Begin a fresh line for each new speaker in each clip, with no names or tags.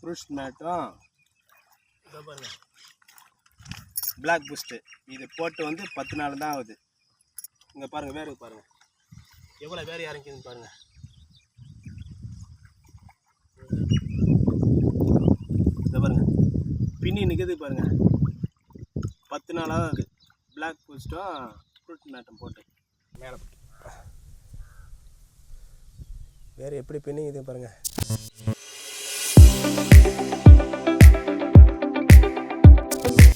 Fruits மேட்டும் இதோ பாருங்கள் black boost இது போட்டு வந்து 10 நாள் தான் ஆகுது. இங்கே பாருங்கள் வேறு பாருங்கள் எவ்வளோ வேறு இறங்கிதுன்னு பாருங்கள். இதை பாருங்கள் பின்னி நிற்குது பாருங்கள். 10 நாளாக ஆகுது பிளாக் பூஸ்ட்டும் ஃப்ரூட் மேட்டும் போட்டு. மேலே வேறு எப்படி பின்னிக்குது பாருங்கள்.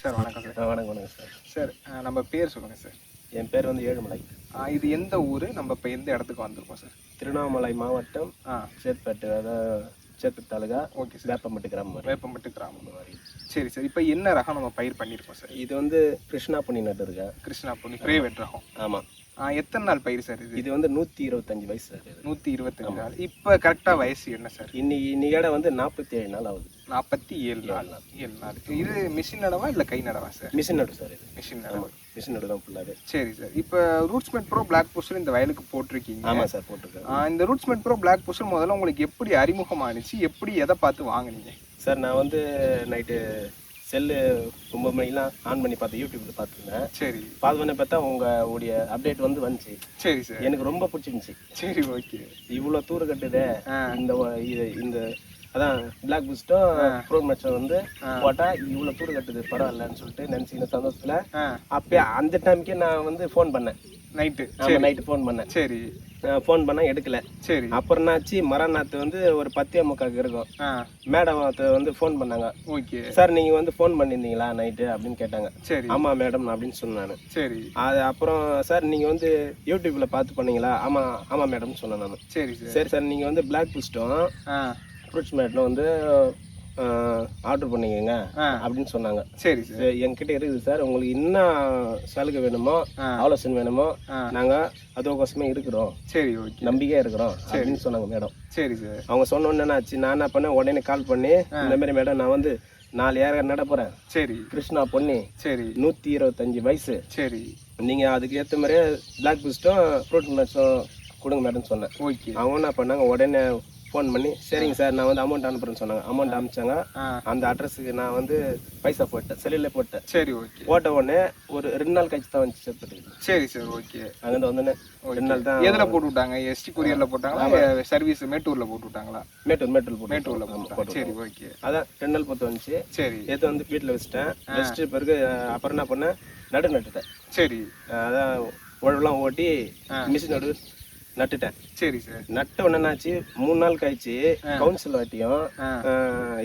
சார் வணக்கம் சார்.
வணக்கம் சார்.
சார் நம்ம பேர் சொல்லுங்கள் சார்.
என் பேர் வந்து ஏழுமலை.
இது எந்த ஊர், நம்ம இப்போ எந்த இடத்துக்கு வந்திருக்கோம் சார்?
திருவண்ணாமலை மாவட்டம் சேத்பேட்டு, அதாவது சேத்பேட்டு தாலுகா.
Okay sir.
வேப்பம்பட்டு கிராமம்.
வேப்பம்பட்டு கிராமம் மாதிரி. சரி சார், இப்போ என்ன ரகம் நம்ம பயிர் பண்ணியிருக்கோம் சார்?
இது வந்து கிருஷ்ணா பொன்னி நட்டு இருக்கேன்.
கிருஷ்ணா பொன்னி பிரைவேட் ரகம்.
ஆமாம்.
எத்தனை நாள் பயிர் சார் இது?
இது வந்து 125 வயசு சார்.
125 நாள். இப்போ கரெக்டாக வயசு என்ன சார்?
இன்னையோட வந்து 47 நாள் ஆகுது.
47 நாள். 7 நாள். இது மிஷின் நடவா இல்லை கை நடவா சார்?
மிஷின் நடு சார். இது
மிஷின் நடவா.
மிஷின் நடு தான் ஃபுல்லாகவே.
சரி சார், இப்போ ரூட்ஸ்மெட் ப்ரோ பிளாக் பூஸ்டர் இந்த வயலுக்கு போட்டிருக்கீங்க.
ஆமாம் சார், போட்டிருக்கேன்.
இந்த ரூட்ஸ்மெட் ப்ரோ பிளாக் பூஸ்டர் முதல்ல உங்களுக்கு எப்படி அறிமுகமானுச்சு, எப்படி எதை பார்த்து வாங்கினீங்க
சார்? நான் வந்து நைட்டு செல்லு 9 மணிக்கெலாம் ஆன் பண்ணி பார்த்தேன், யூடியூப்பில் பார்த்துருந்தேன்.
சரி.
பார்த்தோன்னே பார்த்தா உங்களுடைய அப்டேட் வந்து வந்துச்சு.
சரி சார்.
எனக்கு ரொம்ப பிடிச்சிருந்துச்சி.
சரி, ஓகே.
இவ்வளோ தூரம் கட்டுதே இந்த அதான் பிளாக் பூஸ்டும் ஃப்ரூட் மேட்சும் வந்து போட்டால் இவ்வளோ தூரம் கட்டுது, பரவாயில்லன்னு சொல்லிட்டு நினச்சிக்கின சந்தோஷத்தில் அப்போ அந்த டைமுக்கே நான் வந்து ஃபோன் பண்ணேன். நைட்டு ஃபோன் பண்ணேன்.
சரி.
ஃபோன் பண்ணால் எடுக்கல.
சரி.
அப்புறம் என்னாச்சு, மறுநாத்து வந்து ஒரு 10:45 இருக்கும். மேடம் வந்து ஃபோன் பண்ணாங்க.
ஓகே
சார், நீங்கள் வந்து ஃபோன் பண்ணியிருந்தீங்களா நைட்டு அப்படின்னு கேட்டாங்க.
சரி.
ஆமாம் மேடம் அப்படின்னு சொன்னேன் நான்.
சரி.
அது அப்புறம் சார் நீங்கள் வந்து யூடியூப்பில் பார்த்து பண்ணீங்களா? ஆமாம் மேடம்னு சொன்னேன் நான்.
சரி
சரி சார், நீங்கள் வந்து பிளாக் பூஸ்டும் ஃப்ரூட்ஸ் மேட்டும் வந்து ஆர்டர் பண்ணிக்கங்க அப்படின்னு சொன்னாங்க.
சரி சார்.
என்கிட்ட இருக்குது சார், உங்களுக்கு என்ன சலுகை வேணுமோ ஆலோசனை வேணுமோ நாங்கள் அதுக்கோசமே இருக்கிறோம்.
சரி, ஓகே.
நம்பிக்கையாக இருக்கிறோம் அப்படின்னு சொன்னாங்க மேடம்.
சரி சார்.
அவங்க சொன்ன உடனே ஆச்சு, நான் என்ன பண்ணேன், உடனே கால் பண்ணி இந்த மாதிரி மேடம் நான் வந்து 4 ஏக்கர் நட போகிறேன்.
சரி.
கிருஷ்ணா பொன்னி.
சரி.
125 வயசு.
சரி.
நீங்கள் அதுக்கு ஏற்ற மாதிரியே பிளாக் பூஸ்டும் ஃப்ரூட் மேட்ஸும் கொடுங்க மேடம்னு சொன்னேன்.
ஓகே.
அவங்க என்ன பண்ணாங்க, உடனே ஃபோன் பண்ணி சரிங்க சார் நான் வந்து அமௌண்ட் அனுப்புறேன்னு சொன்னாங்க. அமௌண்ட் அனுப்பிச்சாங்க. அந்த அட்ரஸுக்கு நான் வந்து பைசா போட்டேன், செல்லில் போட்டேன்.
சரி, ஓகே.
போட்ட உடனே ஒரு 2 நாள் கழிச்சு தான் வந்து சேர்த்துட்டு.
சரி சார், ஓகே.
அங்கேருந்து வந்தோடனே 2 நாள் தான்.
எதில் போட்டு விட்டாங்க? எஸ்டி கொரியரில் போட்டாங்களா, சர்வீஸ் மேட்டூரில் போட்டு விட்டாங்களா?
மேட்டூரில்
போட்டு. சரி, ஓகே.
அதான் 2 நாள் பொறுத்து வந்துச்சு.
சரி.
எடுத்து வந்து வீட்டில் வச்சுட்டேன். வச்சுட்டு பிறகு அப்புறம் என்ன பண்ணேன், நட்டுட்டேன்.
சரி.
அதான் உழவுலாம் ஓட்டி மிஷின் நட்டுட்டேன்.
சரி சார்.
நட்ட உடனேச்சு 3 நாள் கழிச்சு கவுன்சில் வாட்டியும்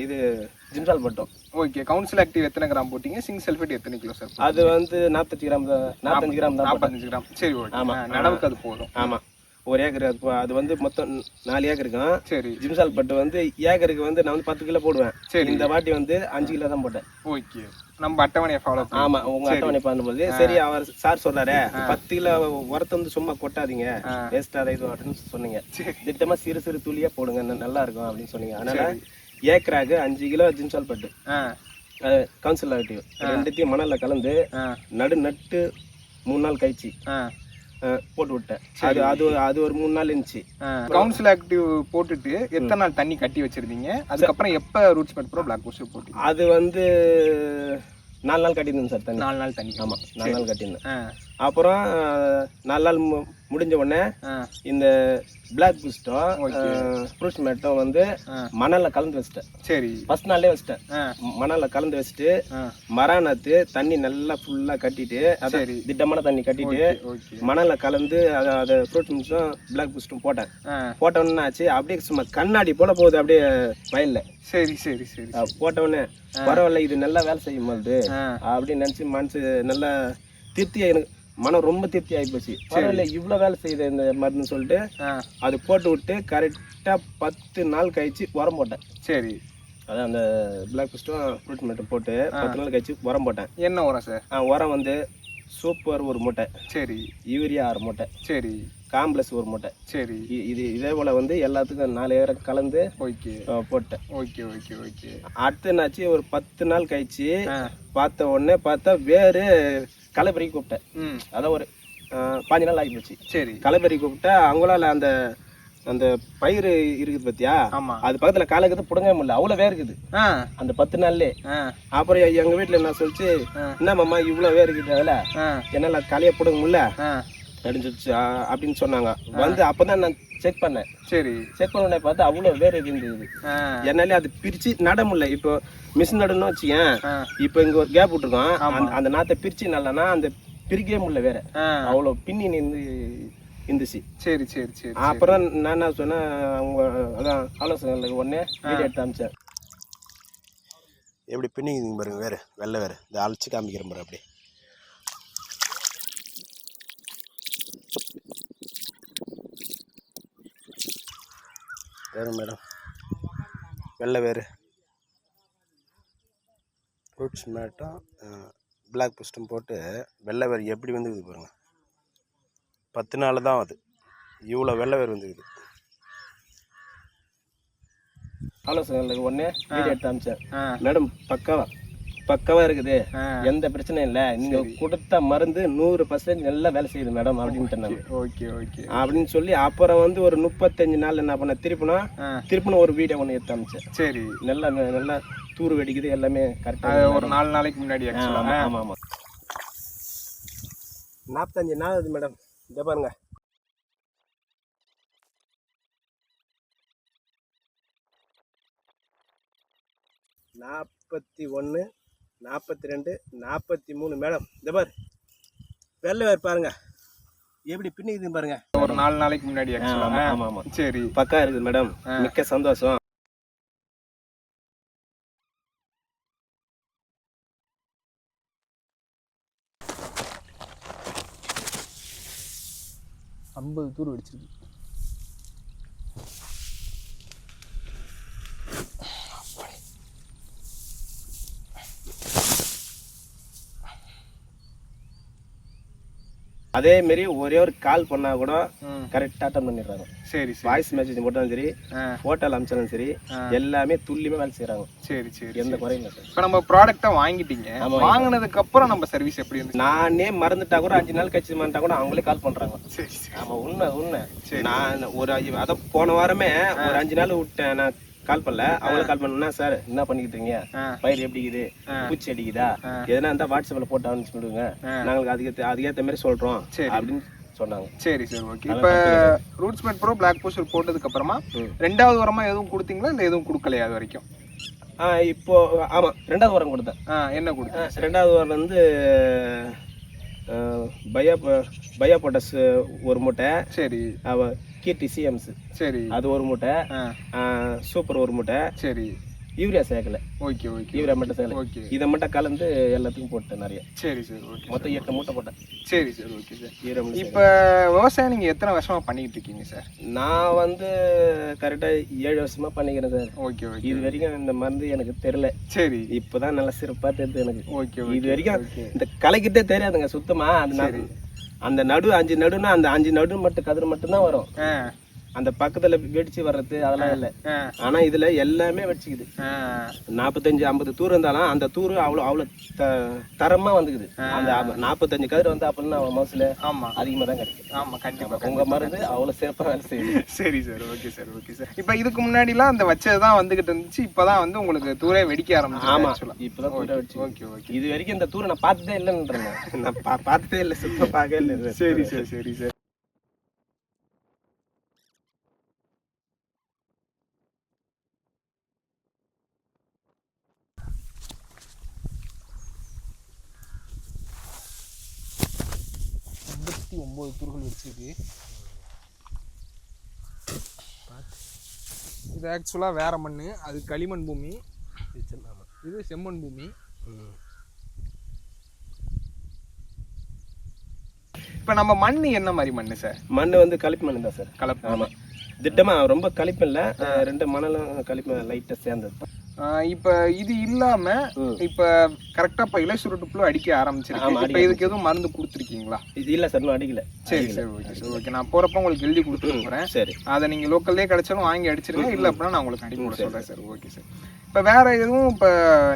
இது ஜிம்சால் போட்டோம்.
ஓகே. கவுன்சில் ஆக்டிவ் எத்தனை கிராம் போட்டீங்க? சிங்க் சல்ஃபேட் எத்தனை கிலோ சார்?
அது வந்து 45 கிராம் தான். 45
கிராம். சரி, ஓகே.
ஆமாம்,
நடவுக்கு அது போதும்.
ஆமாம். 1 ஏக்கர் அது வந்து மொத்தம் 4 ஏக்கர் இருக்கும்.
சரி.
ஜிம்சால் பட்டு வந்து ஏக்கருக்கு வந்து நான் வந்து 10 கிலோ போடுவேன். சரி. இந்த வாட்டி வந்து 5 கிலோ தான் போட்டேன்.
ஓகே. நம்ம அட்டவணையை ஃபாலோ பண்ணி.
ஆமாம், உங்கள் அட்டவணை பண்ணும்போது சரி அவர் சார் சொல்கிறாரு 10 கிலோ உரத்தை வந்து சும்மா கொட்டாதீங்க, வேஸ்ட்டாக இது அப்படின்னு சொன்னீங்க. திட்டமாக சிறு சிறு துளியாக போடுங்க, நல்லா இருக்கும் அப்படின்னு சொன்னீங்க. அதனால் ஏக்கராக்கு 5 கிலோ ஜிம்சால் பட்டு கவுன்சில் ஆக்டிவ் ரெண்டுத்தையும் மணலில் கலந்து நட்டு 3 நாள் கழிச்சு போட்டு விட்டேன். அது ஒரு 3 நாள் இருந்துச்சு.
கவுன்சில் ஆக்டிவ் போட்டுட்டு எத்தனை நாள் தண்ணி கட்டி வச்சிருந்தீங்க? அதுக்கப்புறம் எப்போ ரூட்ஸ்மெட் ப்ரோ பிளாக் பூஸ்டர் போட்டீங்க?
அது வந்து 4 நாள் கட்டியிருந்தேன் சார் தண்ணி.
4 நாள் தண்ணி.
ஆமாம், 4 நாள் கட்டியிருந்தேன். அப்புறம் 4 நாள் முடிஞ்ச உடனே இந்த பிளாக் பூஸ்டும் ஃப்ரூட்ஸ் மேட்டும் வந்து மணலில் கலந்து வச்சுட்டேன்.
சரி.
ஃபர்ஸ்ட் நாளே வச்சுட்டேன். மணலில் கலந்து வச்சுட்டு மராநாத்து தண்ணி நல்லா ஃபுல்லாக கட்டிட்டு,
சரி,
திட்டமான தண்ணி கட்டிட்டு மணலில் கலந்து அதை ஃப்ரூட்ஸ் மேட்டும் பிளாக் பூஸ்டும் போட்டேன். போட்ட உடனே ஆச்சு, அப்படியே சும்மா கண்ணாடி போல போகுது அப்படியே வயலில்.
சரி சரி சரி.
போட்ட உடனே பரவாயில்ல, இது நல்லா வேலை செய்யும் போது அப்படின்னு நினச்சி மனசு நல்லா திருப்தியாக, எனக்கு மனம் ரொம்ப திருப்தி ஆகி போச்சு. பரவாயில்ல, இவ்வளோ வேலை செய்யுது இந்த மருந்து சொல்லிட்டு அது போட்டு விட்டு கரெக்டாக 10 நாள் கழிச்சு உரம் போட்டேன்.
சரி.
அதான் அந்த பிளாக் பூஸ்டும் ஃப்ரூட் மேட்டும் போட்டு 10 நாள் கழிச்சு உரம் போட்டேன்.
என்ன உரம் சார்?
உரம் வந்து சூப்பர் 1 மூட்டை.
சரி.
யூரியா 6 மூட்டை.
சரி.
காம்ப்ளெக்ஸ் 1 மூட்டை.
சரி.
இதே போல் வந்து எல்லாத்துக்கும் 4 ஏக்கர் கலந்து போட்டேன்.
Okay okay okay.
அடுத்து என்னாச்சு, ஒரு 10 நாள் கழிச்சு பார்த்த உடனே பார்த்தா வேறு களைப்பறிக்கு கூப்பிட்டேன். அதான் ஒரு 15 நாள் ஆகி போச்சு.
சரி.
களைப்பறி கூப்பிட்டா அவங்களால அந்த அந்த பயிர் இருக்குது பத்தியா,
ஆமா.
அது பக்கத்துல காலக்கத்து புடுங்க முடியல, அவ்வளவு வேர் இருக்குது அந்த 10 நாள்லயே. அப்புறம் எங்க வீட்டுல என்ன சொல்லிச்சு, என்ன மாமா இவ்வளவு வேர் இருக்குது அதுல, என்னால காலையை புடுங்க முடியல அப்படின்னு சொல்லிச்சு அப்படின்னு சொன்னாங்க. வந்து அப்பதான் நான் செக் பண்ணேன். சரி, செக் பண்ண பார்த்தா அவ்வளவு வேர் இருந்தது. என்னாலே அது பிரிச்சு நட முடியல. இப்போ மிஷின் நடணும்னு வச்சுக்கேன், இப்போ இங்க ஒரு கேப் விட்டுருக்கோம், அந்த நாத்தை பிரிச்சு நல்லனா அந்த பிரிக்கவே முடியல வேற, அவ்வளவு பின்னி நின்று இருந்துச்சு. சரி சரி சரி. அப்புறம் நான் என்ன சொன்னேன், அவங்க அதான் ஆலோசனைகளுக்கு உடனே வீடியோ எடுத்து அமிச்சேன். எப்படி பின்னிங்க பாருங்க வேறு வெள்ளை வேறு, இந்த அழைச்சி காமிக்கிற மாதிரி அப்படி. வேறு மேடம் வெள்ளை வேறு ஃப்ரூட்ஸ் மேட்டும் பிளாக் புஸ்டும் போட்டு வெள்ளை வேறு எப்படி வந்துக்குது பாருங்கள். 10 நாள் தான் அது, இவ்வளோ வெள்ளை வேறு வந்துக்குது. ஆலோசனைகளுக்கு உடனே வீடியோ எடுத்து அமிச்சேன். மேடம் பக்காவா இருக்குது, எந்த பிரச்சனையும் இல்லை, நீங்க கொடுத்த மருந்து 100% நல்லா வேலை செய்யுது மேடம் அப்படின்ட்டு. ஓகே ஓகே அப்படின்னு சொல்லி அப்புறம் வந்து ஒரு 35 நாள் என்ன பண்ண திருப்பின ஒரு வீடியோ ஒன்று எடுத்து அமிச்சேன். சரி, நல்லா தூர் வெடிக்குது, எல்லாமே கரெக்டாக ஒரு 4 நாளைக்கு முன்னாடி. ஆமாம் ஆமாம், 45 நாள் அது மேடம். இதை பாருங்க, நாற்பத்தி 42 43 மேடம். இந்த பாரு வெள்ளை வேறு பாருங்க எப்படி பின்னிக்குது பாருங்க, ஒரு 4 நாளைக்கு முன்னாடி. ஆமா ஆமா, சரி பக்கா இருக்குது மேடம், மிக்க சந்தோஷம்.
தூர் வெடிச்சிருக்கு.
அதே மாதிரி ஒரே ஒரு கால் பண்ணா கூட கரெக்டா அட்டன் பண்ணிடுறாங்க. சரி, வாய்ஸ் மெசேஜ் போட்டாலும் சரி, போட்டோல அனுப்பிச்சாலும் சரி, எல்லாமே துல்லியமா வேலை செய்யறாங்க. சரி சரி, எந்த குறையும் இல்லை சார்.
இப்போ நம்ம ப்ராடக்ட்டை வாங்கிட்டீங்க, வாங்கினதுக்கு அப்புறம் நம்ம சர்வீஸ் எப்படி இருந்து?
நானே மறந்துட்டா கூட 5 நாள் கழிச்சு மறந்துட்டா கூட அவங்களே கால் பண்றாங்க. சரி, ஆமா உண்மை. நான் ஒரு அதை போன வாரமே ஒரு 5 நாள் விட்டேன், நான் கால் பண்ணல, அவங்கள கால் பண்ணா, சார் என்ன பண்ணிக்கிட்டு இருக்கீங்க, பயிர் எப்படி இருக்குது, பூச்சி அடிக்குதா, எதனா இருந்தா வாட்ஸ்அப்ல போட்டு அனுப்பிச்சு விடுங்க, நாங்களுக்கு அதுக்கேற்ற மாதிரி சொல்றோம் அப்படின்னு சொன்னாங்க. சரி சரி, ஓகே. இப்போ ரூட்ஸ்மேட் ப்ரோ பிளாக் பூஸ்டர் போட்டதுக்கு அப்புறமா 2வது வாரமா எதுவும் கொடுத்தீங்களா, இல்லை எதுவும் கொடுக்கலையா அது வரைக்கும்? இப்போ ஆமா 2வது வாரம் கொடுத்தேன். என்ன கொடுத்தேன்? 2வது வாரம் வந்து பயோ பொட்டாஸ் ஒரு மூட்டை. சரி. கீர்த்தி சிஎம்ஸ், சரி, அது ஒரு மூட்டை. சூப்பர் ஒரு மூட்டை. சரி. யூரியா சேர்க்கல. ஓகே ஓகே, யூரியா மட்டும் சேர்க்கல. ஓகே, இதை மட்டும் கலந்து எல்லாத்துக்கும் போட்டேன் நிறைய. சரி சரி, ஓகே. மொத்தம் 8 மூட்டை போட்டேன். சரி சரி, ஓகே சார். இப்போ விவசாயம் நீங்கள் எத்தனை வருஷமா பண்ணிக்கிட்டு இருக்கீங்க சார்? நான் வந்து கரெக்டாக 7 வருஷமா பண்ணிக்கிறேன் சார். Okay okay. இது வரைக்கும் இந்த மருந்து எனக்கு தெரியல. சரி, இப்போதான் நல்லா சிறப்பாக தெரியுது எனக்கு. ஓகே, இது வரைக்கும் இந்த கலைக்கிட்டே தெரியாதுங்க சுத்தமா. அந்த நடு 5 நடுன்னா அந்த 5 நடு மட்டும் கதிர் மட்டும்தான் வரும், அந்த பக்கத்துல வெடிச்சு வர்றது அதெல்லாம் இல்லை. ஆனா இதுல எல்லாமே வெடிச்சுக்குது. 45-50 தூர் இருந்தாலும் அந்த தூர் அவ்வளவு தரமா வந்துக்குது. அந்த 45 கதிர் வந்து அப்படின்னா மவுசுல அதிகமா தான் கிடைக்கும். ஆமா கண்டிப்பா, உங்க மருந்து அவ்வளவு சிறப்பா வேலை செய்யுது. சரி sir, okay sir, okay sir. இப்ப இதுக்கு முன்னாடி எல்லாம் அந்த வச்சதுதான் வந்துகிட்டு இருந்துச்சு, இப்பதான் வந்து உங்களுக்கு தூரே வெடிக்க ஆரம்பிச்சு. ஆமா, இப்பதான் தூர வெடிச்சு. Okay okay. இது வரைக்கும் இந்த தூரை நான் பார்த்ததே இல்லைன்றேன், நான் பார்த்ததே இல்லை, சுத்தம் பார்க்கவே இல்லை. சரி சார், சரி சார். தூர்கள் வச்சிருக்கு. இது ஆக்சுவலாக வேற மண், அது களிமண் பூமி, இது செம்மண் பூமி. இப்போ நம்ம மண் என்ன மாதிரி மண் சார்? மண் வந்து கலப்பு மண் தான் சார். கலப்பு. ஆமாம், திட்டமா ரொம்ப கழிப்பு இல்லை, 2 மணலும் கழிப்பு லைட்டாக சேர்ந்தது. இப்போ இது இல்லாம இப்போ கரெக்டா இப்போ இலை சுருட்டுப்புழு அடிக்க ஆரம்பிச்சிருக்கு. இப்போ இதுக்கு எதுவும் மருந்து கொடுத்துருக்கீங்களா? இது இல்லை சார், இன்னும் அடிக்கல. சரி சரி, ஓகே சார், ஓகே. நான் போறப்ப உங்களுக்கு எழுதி கொடுத்துட்டு போறேன். சரி, அதை நீங்க லோக்கல்லே கிடைச்சாலும் வாங்கி அடிச்சிருங்க, இல்லை அப்படின்னா நான் உங்களுக்கு அடிக்க சொல்றேன் சார். Okay sir. இப்போ வேற எதுவும் இப்போ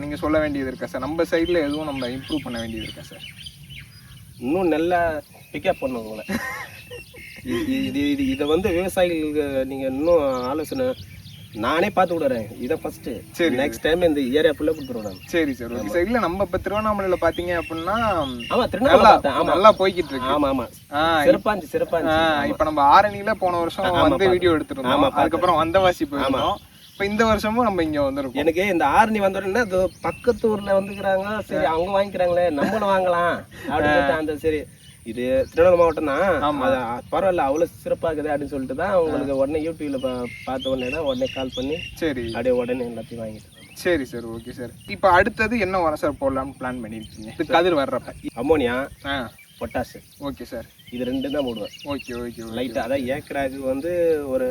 நீங்க சொல்ல வேண்டியது இருக்கா சார்? நம்ம சைட்ல எதுவும் நம்ம இம்ப்ரூவ் பண்ண வேண்டியது இருக்கா சார்? இன்னும் நல்லா பிக்கப் பண்ணுவோங்களே. இதை வந்து விவசாயிகளுக்கு நீங்க இன்னும் ஆலோசனை நானே பார்த்து விடுறேன். இதை ஃபர்ஸ்ட்
சரி.
நெக்ஸ்ட் டைம் இந்த ஏரியா ஃபுல்லா கொடுத்துருவோம் நான்.
சரி சார், ஓகே சார். இல்ல நம்ம இப்ப திருவண்ணாமலையில பாத்தீங்க அப்படின்னா
ஆமா திருநெல்வேலி பார்த்தேன். ஆமா
நல்லா போய்கிட்டு இருக்கு.
ஆமா ஆமா சிறப்பா இருந்துச்சு.
இப்ப நம்ம ஆரணியில போன வருஷம் வந்து வீடியோ எடுத்துருந்தோம். அதுக்கப்புறம் வந்தவாசி போயிருந்தோம். இப்ப இந்த வருஷமும் நம்ம இங்க வந்திருக்கோம்.
எனக்கு இந்த ஆரணி வந்த உடனே பக்கத்து ஊர்ல வந்துக்கிறாங்க, சரி அவங்க வாங்கிக்கிறாங்களே நம்மளும் வாங்கலாம் அப்படின்னு அந்த சரி இது திருநெல்வேலி மாவட்டம் தான், பரவாயில்ல அவ்வளவு சிறப்பா இருக்குது அப்படின்னு சொல்லிட்டு தான் உங்களுக்கு உடனே யூடியூப்ல பார்த்த உடனே தான் உடனே கால் பண்ணி
சரி
அப்படியே உடனே எல்லாத்தையும் வாங்கிட்டு.
சரி சார், ஓகே சார். இப்ப அடுத்தது என்ன உரம் சார் போடலாம்னு பிளான் பண்ணிருக்கீங்க? இது கதிர் வர்றப்ப
அமோனியா பொட்டாசு.
Okay sir.
இது ரெண்டு தான் போடுவேன்.
ஓகே ஓகே
லைட்டா அதான் ஏக்கராக்கு வந்து ஒரு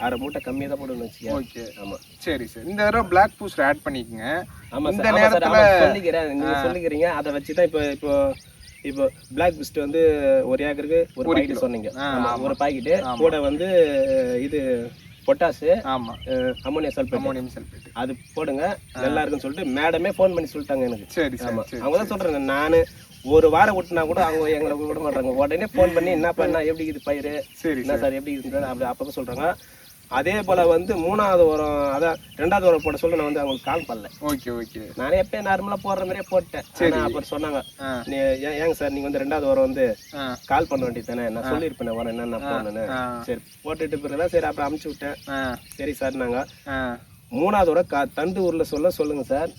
6 மூட்டை கம்மியா தான் போடுவேன்னு வச்சுக்கோங்க.
ஓகே
ஆமா
சரி சார். இந்த தடவை பிளாக் பூஸ்டர் ஆட் பண்ணிக்கங்க.
ஆமா
இந்த
சார்,
நேரத்துல
சொல்லிக்கிறேன், நீங்க சொல்லிக்கிறீங்க அதை வச்சுதான் இப்போ பிளாக் பிஸ்ட் வந்து ஒரு ஏக்கருக்கு ஒரு பாக்கெட் சொன்னீங்க. ஒரு பாக்கெட் கூட வந்து இது பொட்டாசு, அமோனியம் சல்பேட் அது போடுங்க நல்லா இருக்குன்னு சொல்லிட்டு மேடமே ஃபோன் பண்ணி சொல்லிட்டாங்க எனக்கு.
சரி
ஆமா அவங்க தான் சொல்றேன். நானு ஒரு வாரம் விட்டுனா கூட அவங்க எங்களை விட மாட்டாங்க. உடனே ஃபோன் பண்ணி என்ன பண்ணா எப்படி இது பயிர், என்ன சார் எப்படி இருக்குது அப்படி அப்பதான் சொல்றாங்க. அதே போல வந்து 3வது உரம் அதான் 2வது உரம் போட சொல்ல நான் வந்து அவங்களுக்கு கால் பண்ணல.
ஓகே ஓகே
நானே எப்பயும் நார்மலா போடுற மாதிரியே போட்டேன். அப்புறம் சொன்னாங்க ஏங்க சார் நீங்க வந்து 2வது உரம் வந்து கால் பண்ண வேண்டியது தானே, நான் சொல்லியிருப்பேன் உரம் என்னென்ன போடணும்னு. சரி போட்டுட்டு பிறகுதான் சரி அப்புறம் அமுச்சு விட்டேன். சரி சார் நாங்க 3வது உரம் தந்து ஊர்ல சொல்லுங்க சார்,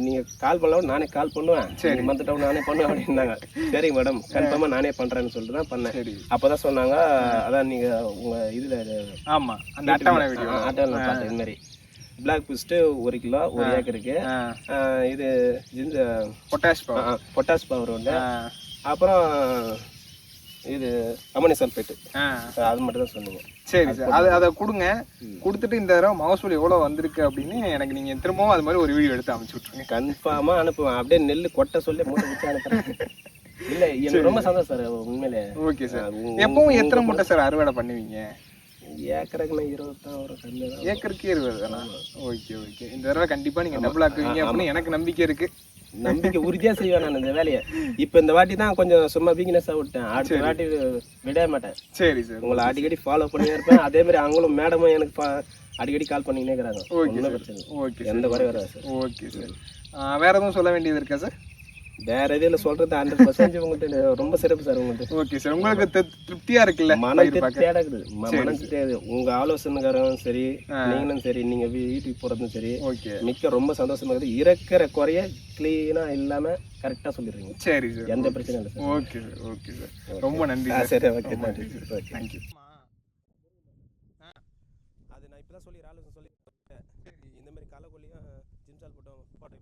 நீங்க கால் பண்ணலாம் நானே கால் பண்ணுவேன், மந்துட்டோம் நானே பண்ணுவேன் அப்படின்னாங்க. சரிங்க மேடம் கன்ஃபார்மா நானே பண்றேன்னு சொல்லிட்டு தான் பண்ணேன். அப்பதான் சொன்னாங்க அதான் நீங்க உங்க இதுல
அந்த அட்டவணை
பார்த்தேன் இந்த மாதிரி பிளாக் பிஸ்ட் 1 கிலோ 1 ஏக்கருக்கு, இது இந்த பொட்டாஷ் பவர் ஒன்று, அப்புறம் இது அமோனியம் சல்பேட் அது மட்டும் தான் சொன்னீங்க.
சரி சார், அதை கொடுங்க. கொடுத்துட்டு இந்த தடவை மகசூல் எவ்வளவு வந்திருக்கு அப்படின்னு எனக்கு நீங்க திரும்பவும் அது மாதிரி ஒரு வீடியோ எடுத்து அனுப்பிச்சு விட்டுருங்க.
கன்ஃபார்மா அனுப்புவேன். அப்படியே நெல்லு கொட்டை சொல்லி மூட்டை வச்சு அனுப்புறேன். இல்ல எனக்கு ரொம்ப சந்தோஷம் சார் உண்மையிலே.
Okay sir. எப்பவும் எத்தனை மூட்டை சார் அறுவடை பண்ணுவீங்க?
ஏக்கருக்கு 20 தான் வரும். கம்மி தான்.
ஏக்கருக்கு 20 தானா? Okay okay. இந்த தடவை கண்டிப்பா நீங்க டபுள் ஆக்குவீங்க அப்படின்னு எனக்கு நம்பிக்கை இருக்கு.
நம்பிக்கை உறுதியா செய்வேன் நான் இந்த வேலையை. இப்ப இந்த வாட்டி தான் கொஞ்சம் சும்மா வீக்னஸா விட்டேன். அடுத்த வாட்டி விட மாட்டேன்.
சரி சார்,
உங்களை அடிக்கடி ஃபாலோ பண்ணியே இருப்பேன். அதே மாதிரி அவங்களும் மேடமும் எனக்கு அடிக்கடி கால் பண்ணினே இருக்கிறாங்க.
ஓகே,
எந்த குறை வராது சார்.
Okay sir. வேற எதுவும் சொல்ல வேண்டியது இருக்கா சார்?
வேற எதுல சொல்றது 100% உங்கள்கிட்ட ரொம்ப சிறப்பு சார். உங்களுக்கு
ஓகே சார். உங்களுக்கு திருப்தியா இருக்குல்ல?
மனம் திருப்தியா இருக்குது. மனம் திருப்தியா. உங்க ஆலோசனைக்காரரும் சரி, நீங்களும் சரி, நீங்க வீட்டுக்கு போறதும் சரி, மிக்க ரொம்ப சந்தோஷமா இருக்குது. இருக்கிற குறைய கிளீனா இல்லாம கரெக்டா சொல்லிடுறீங்க.
சரி சார்,
எந்த பிரச்சனையும் இல்லை sir.
Okay sir, okay sir. ரொம்ப நன்றி.
சரி, ஓகே, நன்றி.
தேங்க்யூ.
அது நான் இப்பதான் சொல்லி ஆலோசனை சொல்லி இந்த மாதிரி காலக்குள்ளையும் ஜிம்சால் போட்டோம் போட்டோ